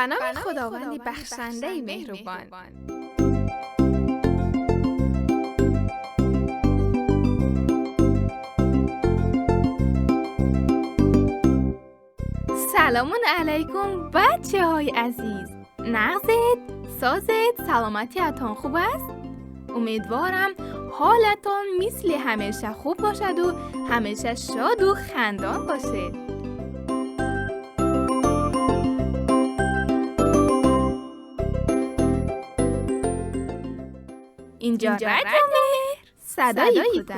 به نام خداوندی بخشنده مهربان. سلام علیکم بچه های عزیز. نغزت، سازت، سلامتیتان خوب است؟ امیدوارم حالتان مثل همیشه خوب باشد و همیشه شاد و خندان باشید. اینجا رادیو مهر، صدای کودک.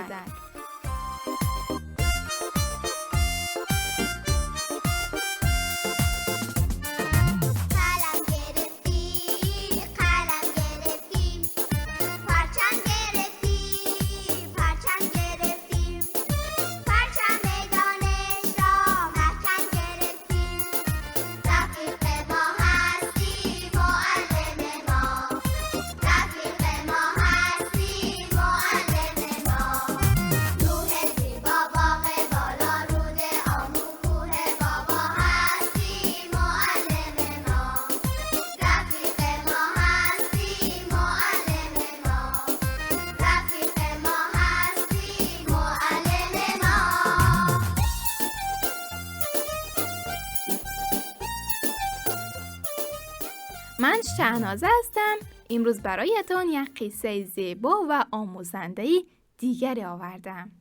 من شهنازه هستم. امروز برایتان یک قصه زیبا و آموزنده دیگری آوردم.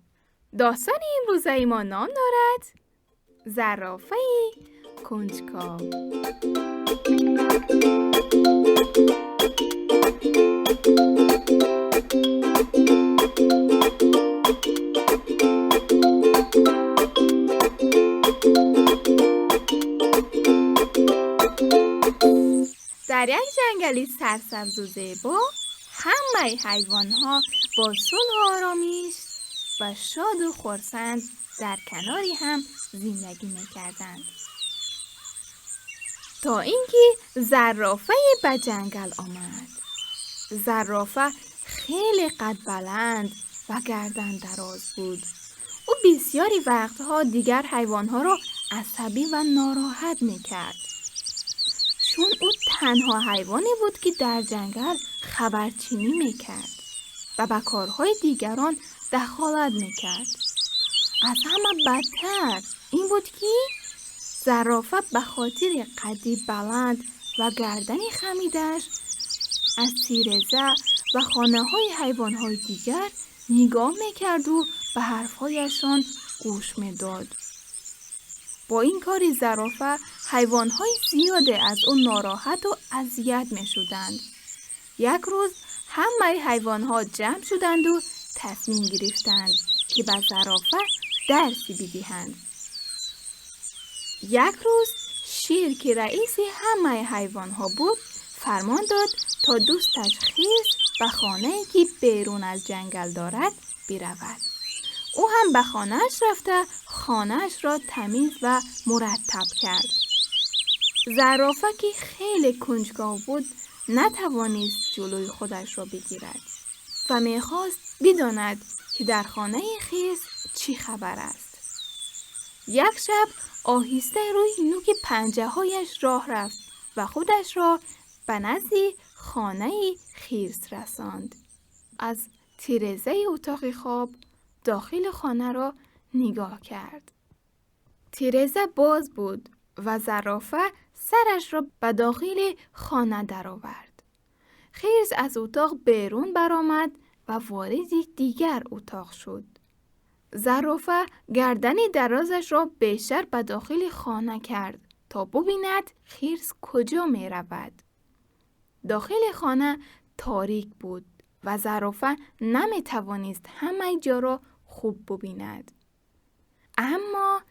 داستان امروزه ما نام دارد زرافه کنجکاو. در یک جنگلی سرسبز و زیبا همه حیوان‌ها با صلح و آرامش و شاد و خرسند در کناری هم زندگی می‌کردند. تا اینکه زرافه به جنگل آمد. زرافه خیلی قد بلند و گردن دراز بود. او بسیاری وقتها دیگر حیوان‌ها را عصبی و ناراحت می‌کرد. چون او تنها حیوانی بود که در جنگل خبرچینی میکرد و به کارهای دیگران دخالت میکرد. از همه بدتر این بود که زرافه به خاطر قدی بلند و گردنی خمیدش از تیره‌زه و خانه‌های حیوانهای دیگر نگاه میکرد و به حرفهایشان گوش میداد. با این کاری زرافه حیوان‌های زیاده از اون ناراحت و اذیت می‌شدند. یک روز همه حیوان‌ها جمع شدند و تصمیم گرفتند که به زرافه درسی بدهند. یک روز شیر که رئیس همه حیوان‌ها بود فرمان داد تا دوستش خرس به خانه‌ای که بیرون از جنگل دارد برود. او هم به خانه‌اش رفته خانه‌اش را تمیز و مرتب کرد. زرافه که خیلی کنجکاو بود نتوانست جلوی خودش را بگیرد و می‌خواست بداند که در خانه خرس چی خبر است. یک شب آهسته روی نوک پنجه‌هایش راه رفت و خودش را به نزد خانه خرس رساند. از تیره‌زه اتاق خواب داخل خانه را نگاه کرد. تیره‌زه باز بود و زرافه سرش را به داخل خانه درآورد. خرس از اتاق بیرون برآمد و وارد دیگر اتاق شد. زرافه گردن درازش را بیشتر به داخل خانه کرد تا ببیند خرس کجا می رود. داخل خانه تاریک بود و زرافه نمی توانست همه جا را خوب ببیند. اما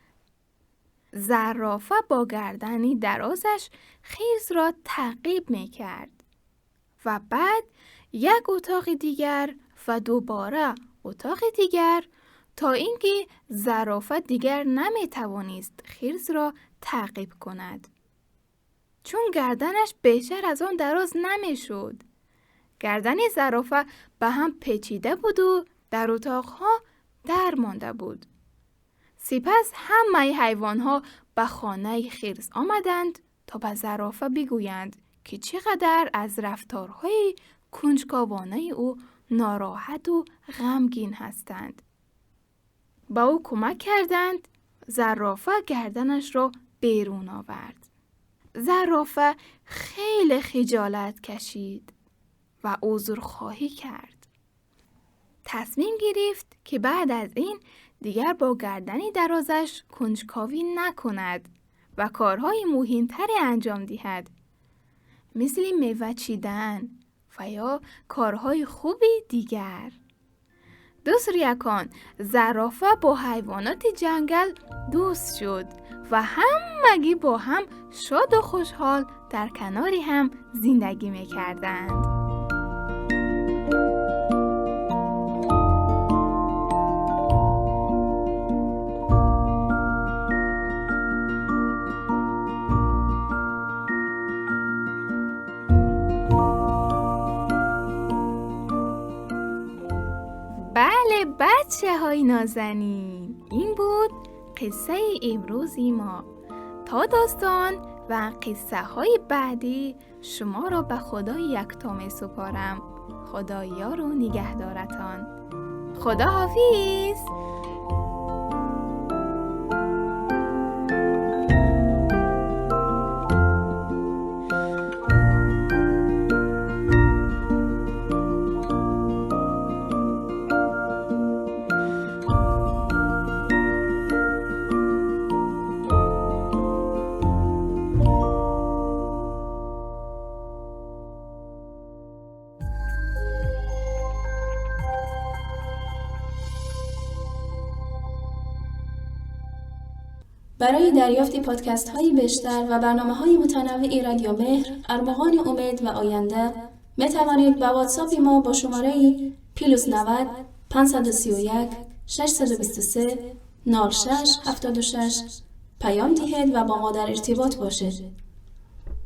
زرافه با گردنی درازش خرس را تعقیب می کرد و بعد یک اتاق دیگر و دوباره اتاق دیگر تا اینکه زرافه دیگر نمی توانست خرس را تعقیب کند. چون گردنش بیشتر از آن دراز نمی شد. گردن زرافه به هم پیچیده بود و در اتاقها در مانده بود. سپس همه حیوانها به خانه خرس آمدند تا به زرافه بگویند که چقدر از رفتارهای کنجکاوانه او ناراحت و غمگین هستند. با او کمک کردند. زرافه گردنش را بیرون آورد. زرافه خیلی خجالت کشید و عذرخواهی کرد. تصمیم گرفت که بعد از این دیگر با گردنی درازش کنجکاوی نکند و کارهای مهمتری انجام دهد، مثل میوه چیدن و یا کارهای خوبی دیگر. دوست ریاکان، زرافه با حیوانات جنگل دوست شد و همگی با هم شاد و خوشحال در کنار هم زندگی می‌کردند. بله بچه های نازنین، این بود قصه امروزی ما. تا داستان و قصه های بعدی شما را به خدای یکتا می سپارم. خدا یار و نگهدارتان. خدا حافظ. برای دریافت پادکست هایی بیشتر و برنامه های متنوعی رادیو مهر، ارمغان امید و آینده می توانید با واتساپ ما با شماره +90 531 623 0676 پیام دهید و با ما در ارتباط باشید.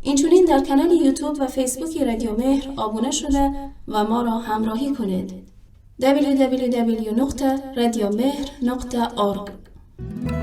اینچنین در کانال یوتیوب و فیسبوک رادیو مهر آبونه شده و ما را همراهی کنید. www.radiomehr.org